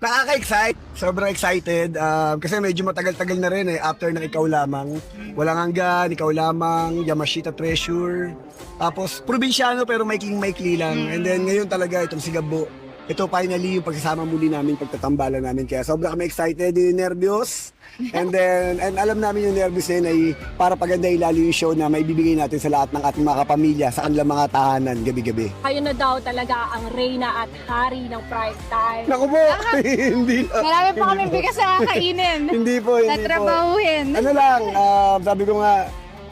Nakaka-excite. Sobrang excited. Kasi medyo matagal-tagal na rin after ng Ikaw Lamang. Walang Hanggan, Ikaw Lamang, Yamashita Treasure. Tapos, probinsyano pero maikling-maikli lang. And then ngayon talaga itong Sigabo. Ito finally yung pagsasama muli namin, pagtatambalan namin. Kaya sobrang kami excited, yung nervyos. And alam namin yung nervous na yun ay para pagandahin lalo yung show na may bibigay natin sa lahat ng ating mga kapamilya sa kanilang mga tahanan gabi-gabi. Kayo na daw talaga ang reyna at hari ng prime time. Naku po! Hindi na. Marami pa kami bigas na kakainin. Hindi po, hindi po. Tatrabahuhin. Ano lang, sabi ko nga,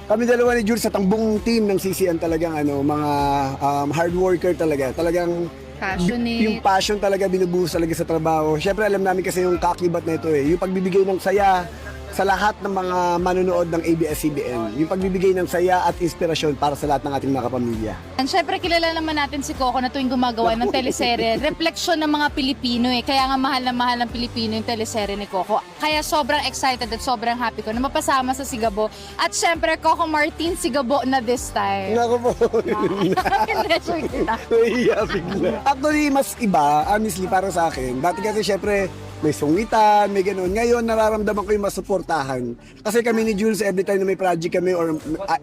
kami dalawa ni Jules at ang buong team ng CCN talagang mga hard worker talaga. Talagang Passionate. yung passion talaga binubuhos talaga sa trabaho. Siyempre alam namin kasi yung kakibat na ito yung pagbibigay ng saya sa lahat ng mga manonood ng ABS-CBN. Yung pagbibigay ng saya at inspirasyon para sa lahat ng ating mga kapamilya. And syempre, kilala naman natin si Coco na tuwing gumagawa ng teleserye. Refleksyon ng mga Pilipino Kaya nga mahal na mahal ng Pilipino yung teleserye ni Coco. Kaya sobrang excited at sobrang happy ko na mapasama sa Sigabo. At syempre, Coco Martin Sigabo na this time. Naku po. Pleasure kita. Nahiya bigla. Actually, mas iba, honestly, para sa akin. Dati kasi syempre, may sungitan, may gano'n. Ngayon, nararamdaman ko yung masuportahan. Kasi kami ni Jules, every time na may project kami or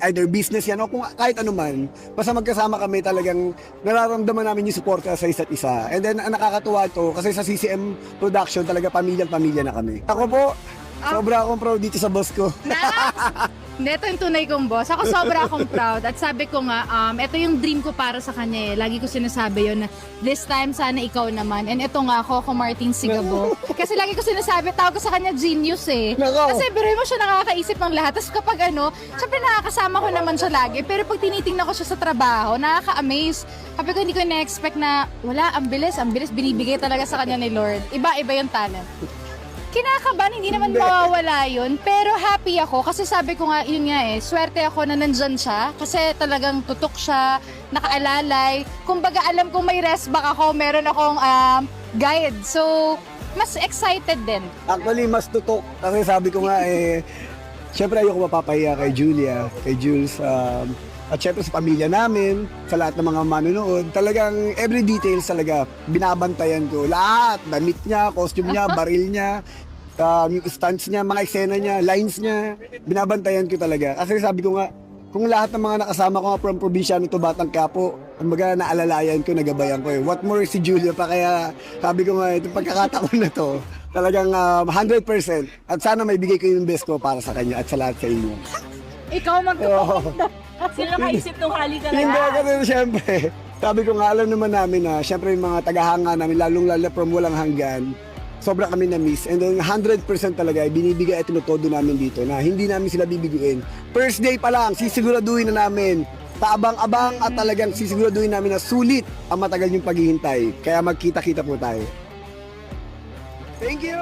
either business yan o kung kahit ano man, basta magkasama kami talagang nararamdaman namin yung suporta sa isa't isa. And then, ang nakakatuwa ito, kasi sa CCM production, talaga pamilyang-pamilya na kami. Ako po, sobra akong proud dito sa boss ko. Hindi, ito yung tunay kong boss. Ako sobra akong proud. At sabi ko nga, ito yung dream ko para sa kanya Lagi ko sinasabi yun na this time sana ikaw naman. And ito nga, Coco Martin Sigabo. Kasi lagi ko sinasabi, tawag ko sa kanya genius Nako. Kasi biruin mo siya nakakaisip ng lahat. Tapos kapag syempre nakakasama ko naman siya lagi. Pero pag tinitingnan ko siya sa trabaho, nakaka-amaze. Sabi ko, hindi ko na-expect na, wala, ang bilis, binibigay talaga sa kanya ni Lord. Iba-iba yung talent. Kinakabahan, hindi naman mawawala yun. Pero happy ako kasi sabi ko nga, yun nga swerte ako na nandyan siya. Kasi talagang tutok siya, nakaalalay. Kumbaga alam kong may rest back ako, meron akong guide. So, mas excited din. Actually, mas tutok. Kasi sabi ko nga syempre ayoko mapapahiya kay Julia, kay Jules, at syempre sa pamilya namin, sa lahat ng mga manonood. Talagang every details talaga, binabantayan ko. Lahat, damit niya, costume niya, baril niya, yung stunts niya, mga eksena niya, lines niya, binabantayan ko talaga. Kasi sabi ko nga, kung lahat ng mga nakasama ko nga from probinsya nito Batang Quiapo, kumbaga naalalayan ko, nagabayan ko What more si Julia pa, kaya sabi ko nga, itong pagkakataon na to, talagang 100%. At sana may bigay ko yung best ko para sa kanya at sa lahat sa inyo. Ikaw magtutok. Sino nakaisip ng hali ka Hindi na? kasi syempre, sabi ko nga, alam naman namin na syempre yung mga tagahanga namin, lalong-lalo from Walang Hanggan, sobra kami na-miss. And then 100% talaga, binibigay at tinutodo namin dito na hindi namin sila bibiguin. First day pa lang, sisiguraduhin na namin, taabang-abang at talagang sisiguraduhin namin na sulit ang matagal yung paghihintay. Kaya magkita-kita po tayo. Thank you!